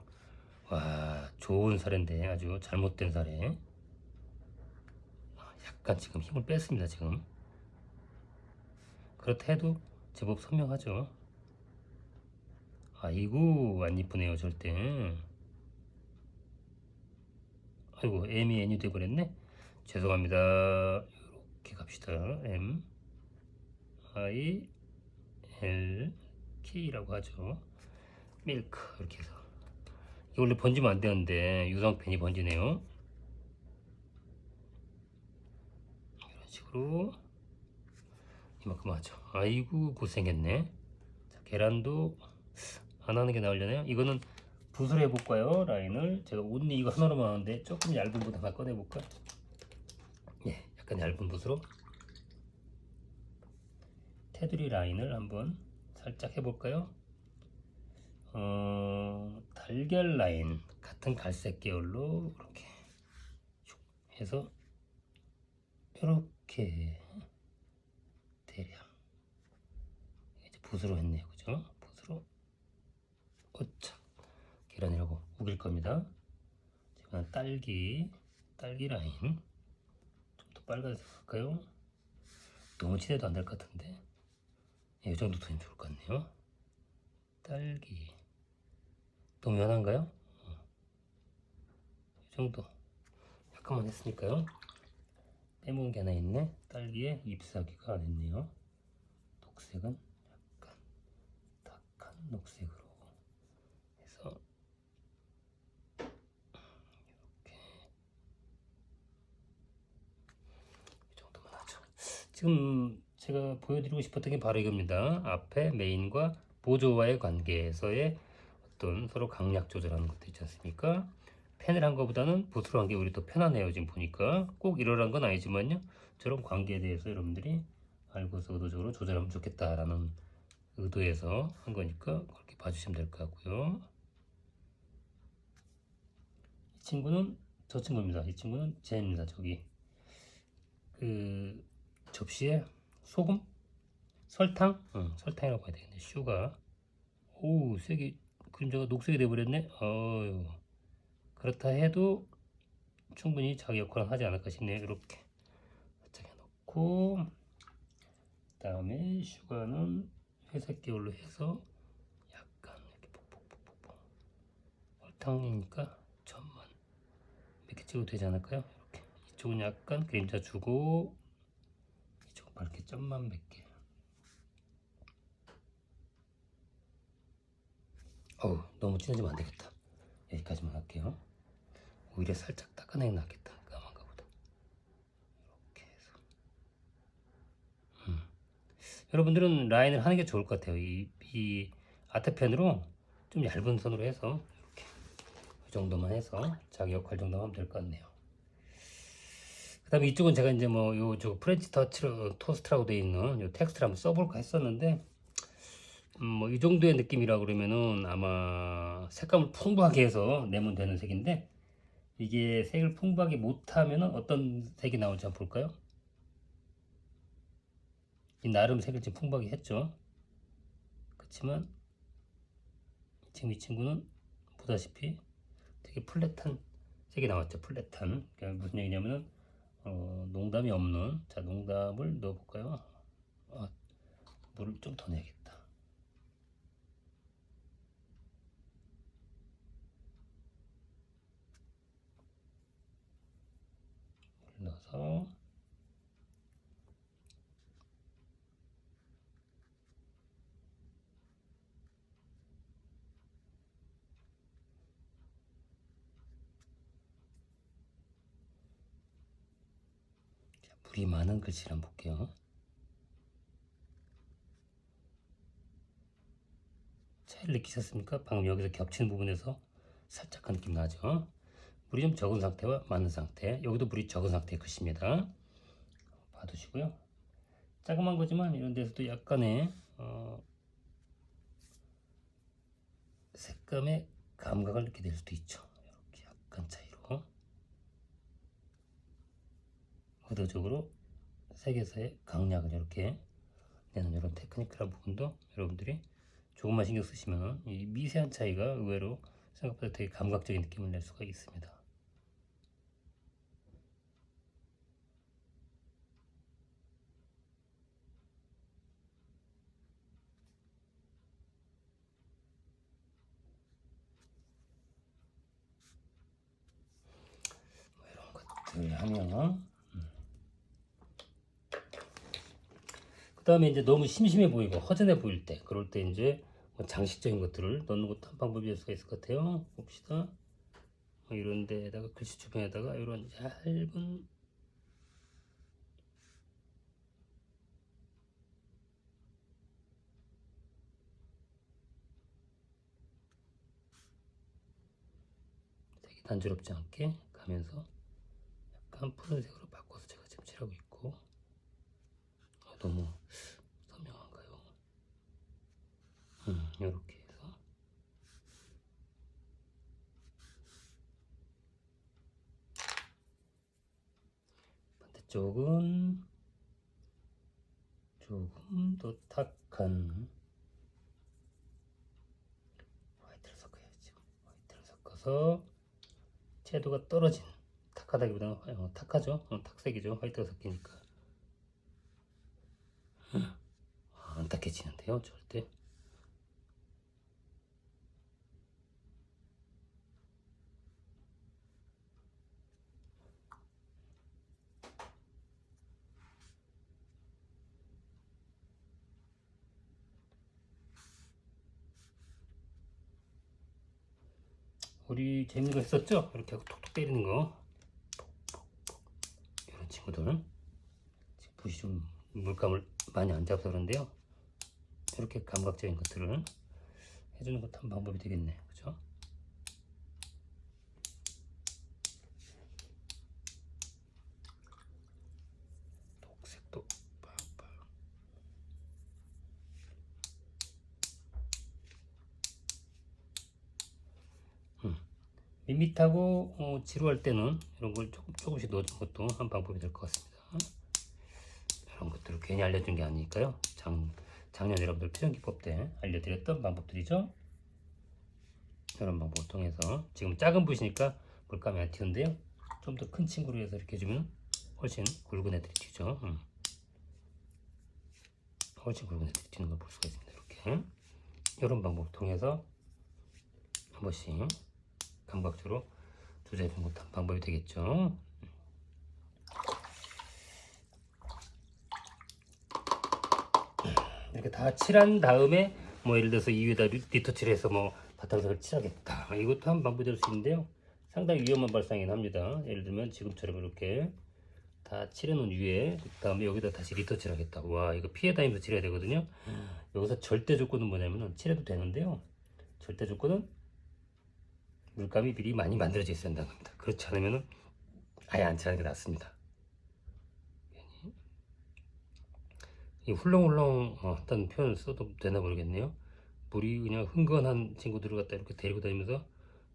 와, 좋은 사례인데 아주 잘못된 사례. 약간 지금 힘을 뺐습니다. 지금 그렇다 해도 제법 선명하죠. 아이고, 안 이쁘네요. 절대. 아이고, M이 N이 돼버렸네. 죄송합니다. 이렇게 갑시다. M I L K라고 하죠. 밀크, 이렇게 해서. 이거 원래 번지면 안 되는데 유성펜이 번지네요. 이런 식으로 이만큼 하죠. 아이고, 고생했네. 자, 계란도 안 하는 게 나으려나요? 이거는 붓을 해볼까요? 라인을 제가 온리 이거 하나로만 하는데 조금 얇은 붓 하나 꺼내볼까? 예, 약간 얇은 붓으로 테두리 라인을 한번 살짝 해볼까요? 달걀 라인 같은 갈색 계열로 이렇게 해서 이렇게 대략 이제 붓으로 했네요. 그죠? 붓으로 오차, 계란이라고 우길 겁니다. 제가 딸기 라인 좀 더 빨간색 할까요? 너무 진해도 안 될 것 같은데 이 정도 톤이 좋을 것 같네요. 딸기 너무 연한가요? 이 정도 약간만 했으니까요. 빼먹은 게 하나 있네. 딸기에 잎사귀가 안 했네요. 녹색은 약간 탁한 녹색으로 해서 이렇게 이 정도만 하죠. 지금 제가 보여드리고 싶었던 게 바로 이겁니다. 앞에 메인과 보조와의 관계에서의 어떤 서로 강약 조절하는 것도 있지 않습니까? 펜을 한 것보다는 붓으로 한 게 우리 더 편하네요. 지금 보니까 꼭 이러란 건 아니지만요. 저런 관계에 대해서 여러분들이 알고서 의도적으로 조절하면 좋겠다라는 의도에서 한 거니까 그렇게 봐주시면 될 것 같고요. 이 친구는 저 친구입니다. 이 친구는 쟤입니다. 저기 그 접시에 소금, 설탕, 설탕이라고 해야 되겠네. 슈가. 오, 색이 그림자가 녹색이 돼버렸네. 어유. 그렇다 해도 충분히 자기 역할은 하지 않을까 싶네요. 이렇게 살짝 해놓고 그다음에 슈가는 회색 계열로 해서 약간 이렇게 뽁뽁뽁뽁. 설탕이니까 점만 몇 개 찍어도 되지 않을까요? 이렇게 이쪽은 약간 그림자 주고 이쪽은 밝게 점만 몇 개. 어우, 너무 진해지면 안 되겠다. 여기까지만 할게요. 오히려 살짝 닦아내는 게 낫겠다. 까만 거보다. 이렇게 해서. 여러분들은 라인을 하는 게 좋을 것 같아요. 이 아트펜으로 좀 얇은 선으로 해서 이렇게 이 정도만 해서 자기 역할 정도만 하면 될 것 같네요. 그 다음에 이쪽은 제가 이제 뭐 요 저 프렌치 터치로 토스트라고 되어 있는 요 텍스트를 한번 써볼까 했었는데 뭐 이 정도의 느낌이라 그러면은 아마 색감을 풍부하게 해서 내면 되는 색인데 이게 색을 풍부하게 못하면은 어떤 색이 나올지 한번 볼까요? 이 나름 색을 좀 풍부하게 했죠. 그렇지만 지금 이 친구는 보다시피 되게 플랫한 색이 나왔죠. 플랫한. 그러니까 무슨 얘기냐면은 농담이 없는. 자, 농담을 넣어볼까요? 물을 좀 더 내야겠다. 물 넣어서 물이 많은 글씨를 한번 볼게요. 차이를 느끼셨습니까? 방금 여기서 겹치는 부분에서 살짝 한 느낌 나죠? 물이 좀 적은 상태와 많은 상태. 여기도 물이 적은 상태의 글씨입니다. 봐두시고요. 자그만 거지만 이런 데서도 약간의 색감의 감각을 느끼게 될 수도 있죠. 이렇게 약간 차이로 의도적으로 색에서의 강약을 이렇게 내는 이런 테크니컬한 부분도 여러분들이 조금만 신경 쓰시면 이 미세한 차이가 의외로 생각보다 되게 감각적인 느낌을 낼 수가 있습니다. 뭐 이런 것들 하면 그 다음에 이제 너무 심심해 보이고 허전해 보일 때 그럴 때 이제 뭐 장식적인 것들을 넣는 것도 한 방법일 수가 있을 것 같아요. 봅시다. 뭐 이런 데다가 글씨 주변에다가 이런 얇은 되게 단조롭지 않게 가면서 약간 푸른색으로 바꿔서 제가 지금 칠하고 있고 너무 선명한가요? 이렇게 해서 반대쪽은 조금 더 탁한 화이트를 섞어야지. 화이트를 섞어서 채도가 떨어진 탁하다기보다는 탁하죠. 탁색이죠. 화이트가 섞이니까 안 딱해지는데요, 절대. 우리 재밌는 거 했었죠? 이렇게 하고 톡톡 때리는 거. 이런 친구들. 붓이 좀 물감을 많이 안 잡아서 그런데요. 이렇게 감각적인 것들을 해주는 것도 한 방법이 되겠네. 그죠? 녹색도 팍팍. 밋밋하고 지루할 때는 이런 걸 조금씩 넣어주는 것도 한 방법이 될 것 같습니다. 이런 것들을 괜히 알려준 게 아니니까요. 작년 여러분들 표정기법 때 알려드렸던 방법들이죠. 이런 방법을 통해서 지금 작은 붓이니까 물감이 안 튀는데요. 좀 더 큰 친구로 해서 이렇게 해주면 훨씬 굵은 애들이 튀죠. 훨씬 굵은 애들이 튀는 걸 볼 수가 있습니다. 이렇게 이런 방법을 통해서 한 번씩 감각적으로 조절해주는 것도 한 방법이 되겠죠. 이렇게 다 칠한 다음에 뭐 예를 들어서 이 위에다 리터치를 해서 뭐 바탕색을 칠하겠다, 이것도 한 방법이 될 수 있는데요. 상당히 위험한 발상이긴 합니다. 예를 들면 지금처럼 이렇게 다 칠해놓은 위에 그 다음에 여기다 다시 리터치를 하겠다. 와, 이거 피해 다니면서 칠해야 되거든요. 여기서 절대 조건은 뭐냐면은 칠해도 되는데요. 절대 조건은 물감이 미리 많이 만들어져 있어야 한다는 겁니다. 그렇지 않으면은 아예 안 칠하는 게 낫습니다. 이 훌렁훌렁 했다는 표현을 써도 되나 모르겠네요. 물이 그냥 흥건한 친구들을 갖다 이렇게 데리고 다니면서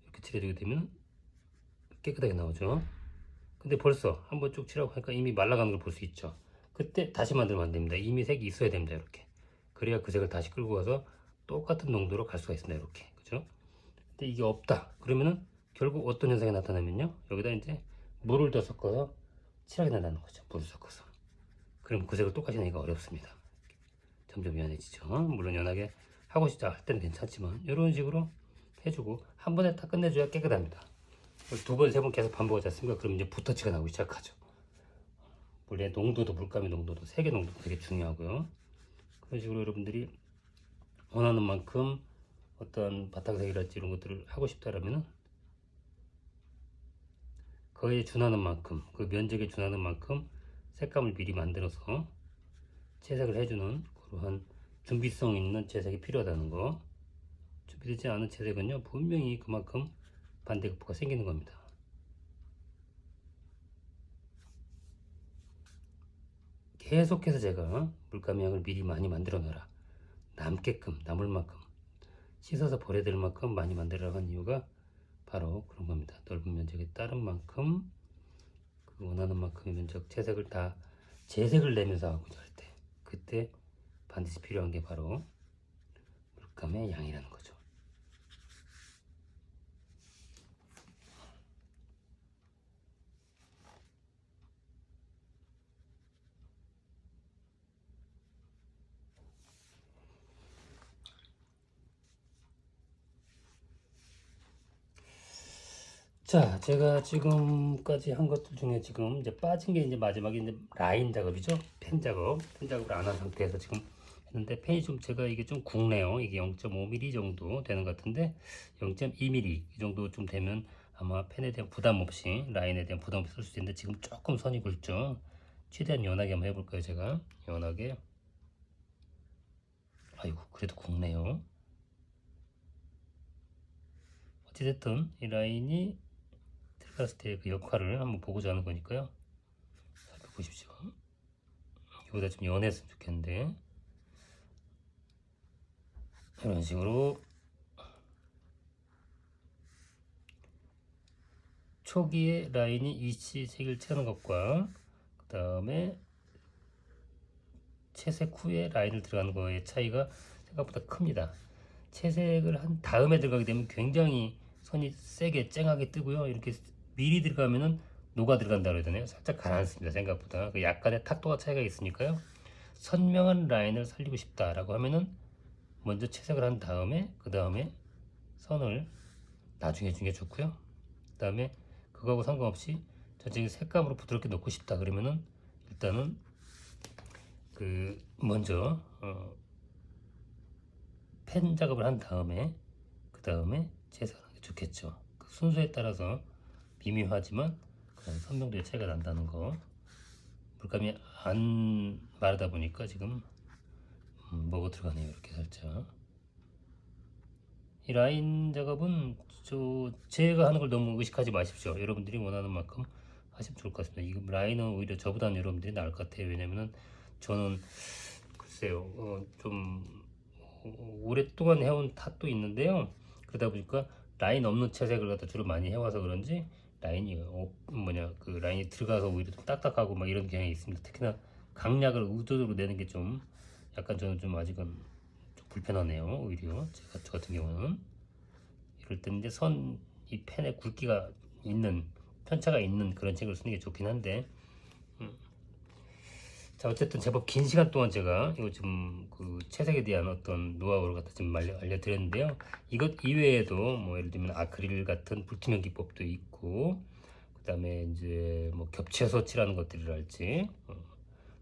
이렇게 칠해주게 되면 깨끗하게 나오죠. 근데 벌써 한번 쭉 칠하고 하니까 이미 말라가는 걸 볼 수 있죠. 그때 다시 만들면 안 됩니다. 이미 색이 있어야 됩니다. 이렇게. 그래야 그 색을 다시 끌고 가서 똑같은 농도로 갈 수가 있습니다. 이렇게. 그죠? 근데 이게 없다. 그러면은 결국 어떤 현상이 나타나면요. 여기다 이제 물을 더 섞어서 칠하게 된다는 거죠. 물을 섞어서. 그럼 그 색을 똑같이 내기가 어렵습니다. 점점 연해지죠. 물론 연하게 하고 싶다 할 때는 괜찮지만 이런 식으로 해주고 한 번에 다 끝내줘야 깨끗합니다. 두 번, 세 번 계속 반복하지 않습니까? 그럼 이제 붓터치가 나오기 시작하죠. 물의 농도도, 물감의 농도도, 색의 농도도 되게 중요하고요. 그런 식으로 여러분들이 원하는 만큼 어떤 바탕색이랄지 이런 것들을 하고 싶다라면은 그에 준하는 만큼, 그 면적에 준하는 만큼 색감을 미리 만들어서 채색을 해주는 그러한 준비성 있는 채색이 필요하다는 거. 준비되지 않은 채색은요, 분명히 그만큼 반대급부가 생기는 겁니다. 계속해서 제가 물감 양을 미리 많이 만들어 놔라, 남게끔, 남을 만큼, 씻어서 버려야 될 만큼 많이 만들어라고 한 이유가 바로 그런 겁니다. 넓은 면적에 따른 만큼 그 원하는 만큼의 면적 채색을 다 재색을 내면서 하고자 할 때, 그때 반드시 필요한 게 바로 물감의 양이라는 거죠. 자, 제가 지금까지 한 것들 중에 지금 이제 빠진 게 이제 마지막에 이제 라인 작업이죠. 펜 작업을 안 한 상태에서 지금 했는데 펜이 좀 제가 이게 좀 굵네요. 이게 0.5mm 정도 되는 것 같은데 0.2mm 이 정도 좀 되면 아마 펜에 대한 부담 없이, 라인에 대한 부담 없이 쓸 수 있는데 지금 조금 선이 굵죠. 최대한 연하게 한번 해볼까요, 제가? 연하게. 아이고, 그래도 굵네요. 어찌됐든 이 라인이 들어갔을 때 그 역할을 한번 보고자 하는 거니까요. 살펴보십시오. 이보다 좀 연했으면 좋겠는데 이런 식으로 초기에 라인이 이치 색을 칠하는 것과 그 다음에 채색 후에 라인을 들어가는 거의 차이가 생각보다 큽니다. 채색을 한 다음에 들어가게 되면 굉장히 선이 세게 쨍하게 뜨고요. 이렇게 미리 들어가면은 녹아 들어간다 그러잖아요. 살짝 가라앉습니다. 생각보다 그 약간의 탁도가 차이가 있으니까요. 선명한 라인을 살리고 싶다라고 하면은 먼저 채색을 한 다음에 그 다음에 선을 나중에 해주는 게 좋고요. 그 다음에 그거하고 상관없이 전체적인 색감으로 부드럽게 넣고 싶다 그러면은 일단은 그 먼저 펜 작업을 한 다음에 그 다음에 채색을 하는 게 좋겠죠. 그 순서에 따라서 미묘하지만 그런 선명도의 차이가 난다는 거. 물감이 안 마르다 보니까 지금 먹어 들어가네요. 이렇게 살짝. 이 라인 작업은 제가 하는 걸 너무 의식하지 마십시오. 여러분들이 원하는 만큼 하시면 좋을 것 같습니다. 이 라인은 오히려 저보다는 여러분들이 나을 것 같아요. 왜냐면은 저는 글쎄요, 좀 오랫동안 해온 탓도 있는데요. 그러다 보니까 라인 없는 채색을 갖다 주로 많이 해와서 그런지 라인이 그 라인이 들어가서 오히려 좀 딱딱하고 막 이런 경향이 있습니다. 특히나 강약을 의도적으로 내는 게 좀 약간 저는 좀 아직은 좀 불편하네요. 오히려 저 같은 경우는 이럴 때는 이제 이 펜에 굵기가 있는 편차가 있는 그런 책을 쓰는 게 좋긴 한데 자, 어쨌든 제법 긴 시간 동안 제가 이거 좀 그 채색에 대한 어떤 노하우를 갖다 좀 알려드렸는데요. 이것 이외에도 뭐 예를 들면 아크릴 같은 불투명 기법도 있고, 그 다음에 이제 뭐 겹쳐서 칠하는 것들이랄지,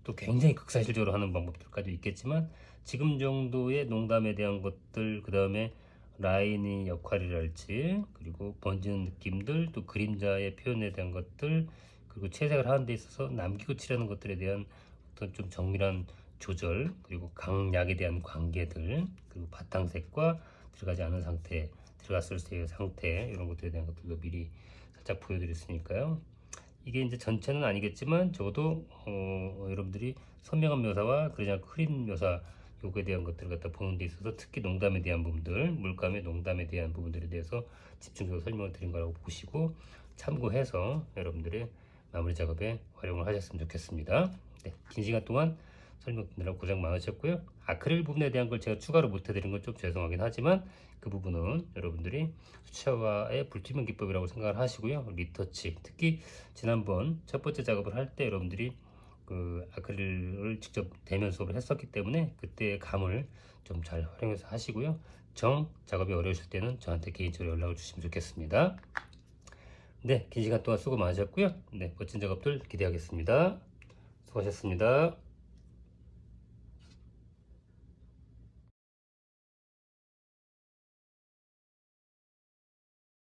또 굉장히 극사실적으로 하는 방법들까지 있겠지만, 지금 정도의 농담에 대한 것들, 그 다음에 라인의 역할이랄지, 그리고 번지는 느낌들, 또 그림자의 표현에 대한 것들, 그리고 채색을 하는 데 있어서 남기고 칠하는 것들에 대한 어떤 좀 정밀한 조절, 그리고 강약에 대한 관계들, 그리고 바탕색과 들어가지 않은 상태, 들어갔을 때의 상태, 이런 것들에 대한 것들도 미리 살짝 보여드렸으니까요. 이게 이제 전체는 아니겠지만 적어도 여러분들이 선명한 묘사와 그러지 않고 흐린 묘사 요거에 대한 것들을 갖다 보는 데 있어서 특히 농담에 대한 부분들, 물감의 농담에 대한 부분들에 대해서 집중적으로 설명을 드린 거라고 보시고 참고해서 여러분들의 마무리 작업에 활용을 하셨으면 좋겠습니다. 네, 긴 시간 동안 설명 듣느라고 고생 많으셨고요. 아크릴 부분에 대한 걸 제가 추가로 못 해드린 건 좀 죄송하긴 하지만 그 부분은 여러분들이 수채화의 불투명 기법이라고 생각을 하시고요. 리터치, 특히 지난번 첫 번째 작업을 할 때 여러분들이 그 아크릴을 직접 대면 수업을 했었기 때문에 그때의 감을 좀 잘 활용해서 하시고요. 정 작업이 어려우실 때는 저한테 개인적으로 연락을 주시면 좋겠습니다. 네, 긴 시간 동안 수고 많으셨고요. 네, 멋진 작업들 기대하겠습니다. 수고하셨습니다.